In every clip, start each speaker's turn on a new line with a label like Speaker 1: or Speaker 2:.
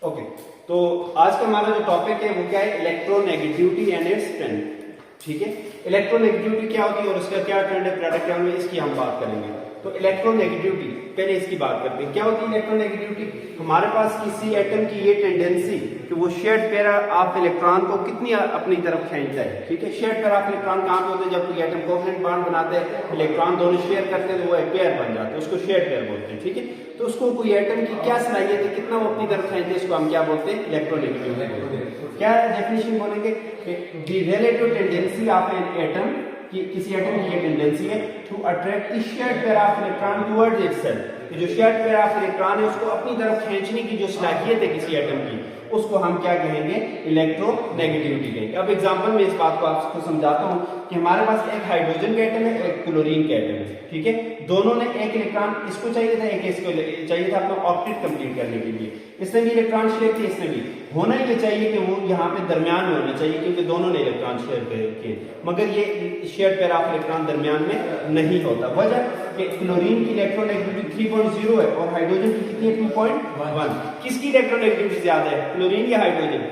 Speaker 1: Okay, तो आज का हमारा जो टॉपिक है वो क्या है, इलेक्ट्रोनेगेटिविटी एंड इट्स ट्रेंड। ठीक है, इलेक्ट्रोनेगेटिविटी क्या होती है और उसका क्या ट्रेंड है प्रोडक्ट में, इसकी हम बात करेंगे। तो इलेक्ट्रोनेगेटिविटी पहले इसकी बात करते हैं। क्या होती है इलेक्ट्रोनेगेटिविटी? हमारे पास किसी एटम की ये टेंडेंसी कि वो शेयर्ड पेयर ऑफ इलेक्ट्रॉन को कितनी अपनी तरफ खींचता है। ठीक है, शेयर्ड पेयर ऑफ इलेक्ट्रॉन कहाँ पे होते हैं? जब कोई एटम कोवलेंट बॉन्ड बनाते हैं, इलेक्ट्रॉन दोनों शेयर करते हैं तो वो एक पेयर बन जाते हैं, उसको शेयर्ड पेयर बोलते हैं। ठीक है, तो उसको कोई एटम की क्या सलाहियत है, कितना वो अपनी तरफ खींचते हैं, इसको हम क्या बोलते हैं? इलेक्ट्रोनेगेटिविटी बोलते हैं। क्या डेफिनेशन बोलेंगे? The relative tendency of an atom, कि किसी एटम की ये टेंडेंसी है to attract the shared pair of electron towards itself, जो शेयर्ड पेयर ऑफ इलेक्ट्रॉन है उसको अपनी तरफ खींचने की जो सलाहियत है किसी एटम की, उसको हम क्या कहेंगे? इलेक्ट्रोनेगेटिविटी कहेंगे। अब एग्जांपल में इस बात को आपको समझाता हूं कि हमारे पास एक हाइड्रोजन का एटम है, एक क्लोरीन का एटम है। ठीक है, दोनों ने एक इलेक्ट्रॉन इसको चाहिए था, एक इसको चाहिए था अपना ऑक्टेट कंप्लीट करने के लिए। इसने भी इलेक्ट्रॉन शेयर किए, इसने भी। होना ये चाहिए कि वो यहाँ पे दरमियान में होना चाहिए क्योंकि दोनों ने इलेक्ट्रॉन शेयर किए, मगर ये शेयर पेयर ऑफ इलेक्ट्रॉन दरमियान में नहीं होता। वजह कि क्लोरीन की इलेक्ट्रोनेगेटिविटी 3.0 है और हाइड्रोजन की कितनी है? 2.1। किसकी इलेक्ट्रोनेगेटिविटी ज्यादा है, क्लोरीन या हाइड्रोजन?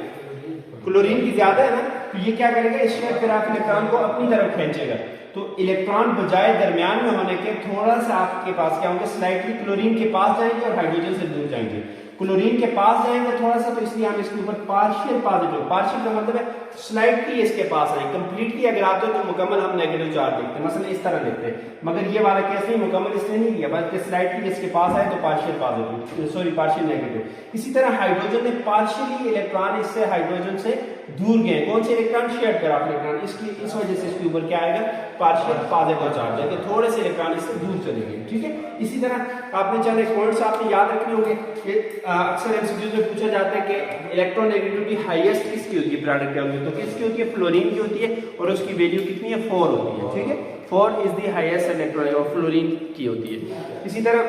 Speaker 1: क्लोरीन की ज्यादा है ना, तो ये क्या करेगा? इस शेयर पेयर ऑफ इलेक्ट्रॉन को अपनी तरफ खींचेगा। तो इलेक्ट्रॉन बजाय दरमियान में होने के थोड़ा सा आपके पास क्या होंगे? स्लाइटली क्लोरीन के पास जाएंगे और हाइड्रोजन से दूर जाएंगे। क्लोरीन के पास जाएंगे थोड़ा सा, तो इसलिए हम इसके ऊपर पार्शियल पॉजिटिव, पार्शियल का मतलब है स्लाइटली इसके पास आए। कंप्लीटली अगर आते हो तो मुकम्मल हम नेगेटिव चार्ज लिखते हैं, मसलन इस तरह लिखते हैं, मगर ये वाला केस नहीं, मुकम्मल इसने नहीं किया, बल्कि स्लाइटली इसके पास आए तो partial positive, sorry partial negative. इसी तरह हाइड्रोजन ने पार्शियली इलेक्ट्रॉन इससे हाइड्रोजन से दूर गए। कौन से electron? Shared pair of electron. इसकी इस वजह से इसके ऊपर क्या आएगा? पार्शियल पॉजिटिव चार्ज है, थोड़े से इलेक्ट्रॉन इससे दूर चले गए। ठीक है, इसी तरह आपने चल एक पॉइंट्स आपने याद रखने होंगे कि अक्सर एमसीक्यू में पूछा जाता है कि इलेक्ट्रोनेगेटिविटी हाईएस्ट किसकी होती है प्रोडक्ट में? तो किसकी होती है? फ्लोरीन की होती है और उसकी वैल्यू कितनी है? 4 होती है। ठीक है, 4 इज द हाईएस्ट इलेक्ट्रोन और फ्लोरीन की होती है। इसी तरह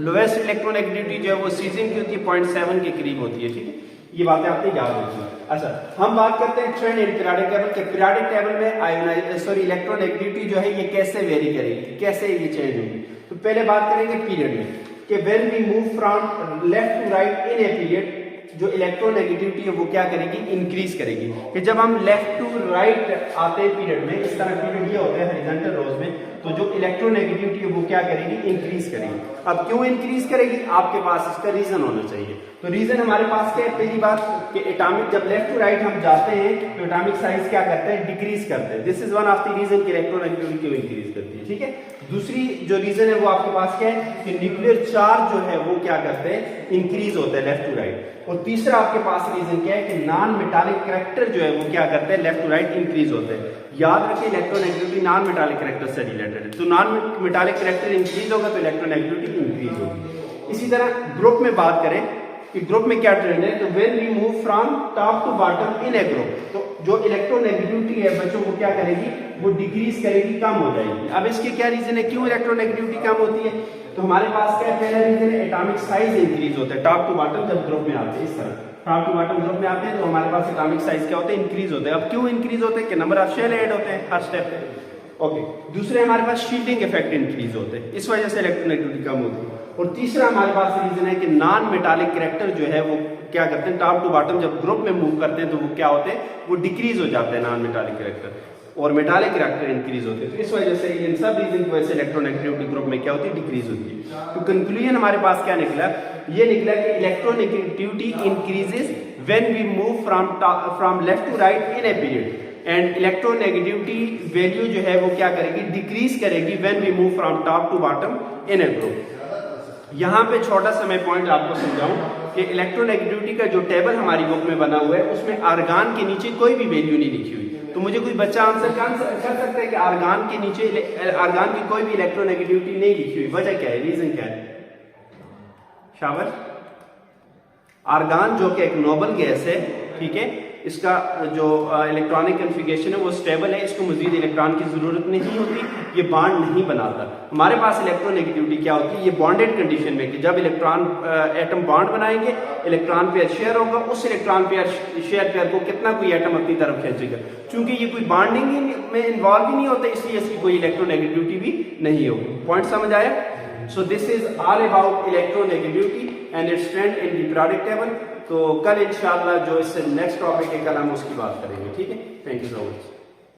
Speaker 1: लोएस्ट इलेक्ट्रोनेगेटिविटी जो है वो सीजियम की होती है, 0.7 के करीब होती है। ठीक है, ये बातें आपने याद रखी। अच्छा, हम बात करते हैं ट्रेंड इन पीरियोडिक टेबल के। पीरियोडिक टेबल में इलेक्ट्रोनेगेटिविटी जो है ये कैसे वेरी करेगी, कैसे ये चेंज होगी। तो पहले बात करेंगे पीरियड में कि when we move from left to right in a period, जो इलेक्ट्रोनेगेटिविटी है वो क्या करेगी? इंक्रीज करेगी। कि जब हम लेफ्ट टू राइट आते हैं पीरियड में, इस तरह पीरियड ये होते हैं हॉरिजॉन्टल रोज में, तो जो इलेक्ट्रोनेगेटिविटी है वो क्या करेगी? इंक्रीज करेगी। अब क्यों इंक्रीज करेगी? आपके पास इसका रीजन होना चाहिए। तो रीजन हमारे पास क्या है? पहली बात कि एटॉमिक, जब लेफ्ट टू राइट हम जाते हैं तो एटॉमिक साइज क्या करते हैं? डिक्रीज करते हैं। This is one of the reason कि इलेक्ट्रोनेगेटिविटी क्यों इंक्रीज करती है। ठीक है, दूसरी जो रीजन है वो आपके पास क्या है कि न्यूक्लियर चार्ज जो है वो क्या करते हैं? इंक्रीज होते हैं लेफ्ट टू राइट। और तीसरा आपके पास रीजन क्या है कि नॉन मेटालिक कैरेक्टर जो है वो क्या करते हैं? लेफ्ट टू राइट इंक्रीज होते हैं। याद रखिए इलेक्ट्रोनेगेटिविटी नॉन मेटालिक कैरेक्टर से रिलेटेड है, तो नॉन मेटालिक कैरेक्टर इंक्रीज होगा तो इलेक्ट्रोनेगेटिविटी इंक्रीज होगी। इसी तरह ग्रुप में बात करें कि ग्रुप में क्या ट्रेंड है, तो when we move from top to bottom in a group, तो जो इलेक्ट्रोनेगेटिविटी है बच्चों को क्या करेगी? वो डिक्रीज करेगी, कम हो जाएगी। अब इसके क्या रीजन है क्यों इलेक्ट्रोनेगेटिविटी कम होती है? तो हमारे पास क्या पहला रीजन है, एटॉमिक साइज इंक्रीज होता है टॉप टू बॉटम जब ग्रुप में आते हैं। इस तरह टॉप टू बॉटम ग्रुप में आते हैं तो हमारे पास एटॉमिक साइज क्या होते हैं? इंक्रीज होते हैं। अब क्यों इंक्रीज होते हैं? कि नंबर ऑफ शेल ऐड होते हैं हर स्टेप पे। ओके, दूसरे हमारे पास शील्डिंग इफेक्ट इंक्रीज होते हैं, इस वजह से इलेक्ट्रोनेगेटिविटी कम होती है। और तीसरा हमारे पास रीजन है कि नॉन मेटालिक कैरेक्टर जो है वो क्या करते हैं? टॉप टू बॉटम जब ग्रुप में मूव करते हैं तो वो क्या होते हैं? वो डिक्रीज हो जाते हैं नॉन मेटालिक कैरेक्टर, और मेटालिक कैरेक्टर इंक्रीज होते हैं। तो इस वजह से इन सब रीजन की वजह से इलेक्ट्रोनेगेटिविटी ग्रुप में क्या होती है? डिक्रीज होती है। तो कंक्लूजन हमारे पास क्या निकला? ये निकला कि electronegativity increases when we move from left to right in a period, and electronegativity value जो है वो क्या करेगी? डिक्रीज करेगी when we move from top to bottom in a group. यहाँ पे छोटा सा मैं पॉइंट आपको समझाऊं कि इलेक्ट्रोनेगेटिविटी का जो टेबल हमारी बुक में बना हुआ है उसमें आर्गान के नीचे कोई भी वैल्यू नहीं लिखी हुई। तो मुझे कोई बच्चा आंसर कर सकता है कि आर्गान के नीचे, आर्गान की कोई भी इलेक्ट्रोनेगेटिविटी नहीं लिखी हुई, वजह क्या है? रीजन क्या है? शाबाश। आर्गान जो कि एक नोबल गैस है, ठीक है, इसका जो इलेक्ट्रॉनिक कन्फिगरेशन है वो स्टेबल है, इसको मजीद इलेक्ट्रॉन की जरूरत नहीं होती, ये बॉन्ड नहीं बनाता। हमारे पास इलेक्ट्रोनेगेटिविटी क्या होती है? ये बॉन्डेड कंडीशन में कि जब इलेक्ट्रॉन एटम बॉन्ड बनाएंगे, इलेक्ट्रॉन पेयर शेयर होगा, उस इलेक्ट्रॉन पेयर शेयर पेयर को कितना कोई एटम अपनी तरफ खींचेगा। चूंकि ये कोई बॉन्डिंग में इन्वॉल्व ही नहीं होता, इसलिए इसकी कोई इलेक्ट्रोनेगेटिविटी भी नहीं होगी। पॉइंट समझ आया? So this is all about electronegativity and its trend in the periodic table. तो कल इंशाल्लाह जो इससे नेक्स्ट टॉपिक है कल हम उसकी बात करेंगे। ठीक है, थैंक यू सो मच।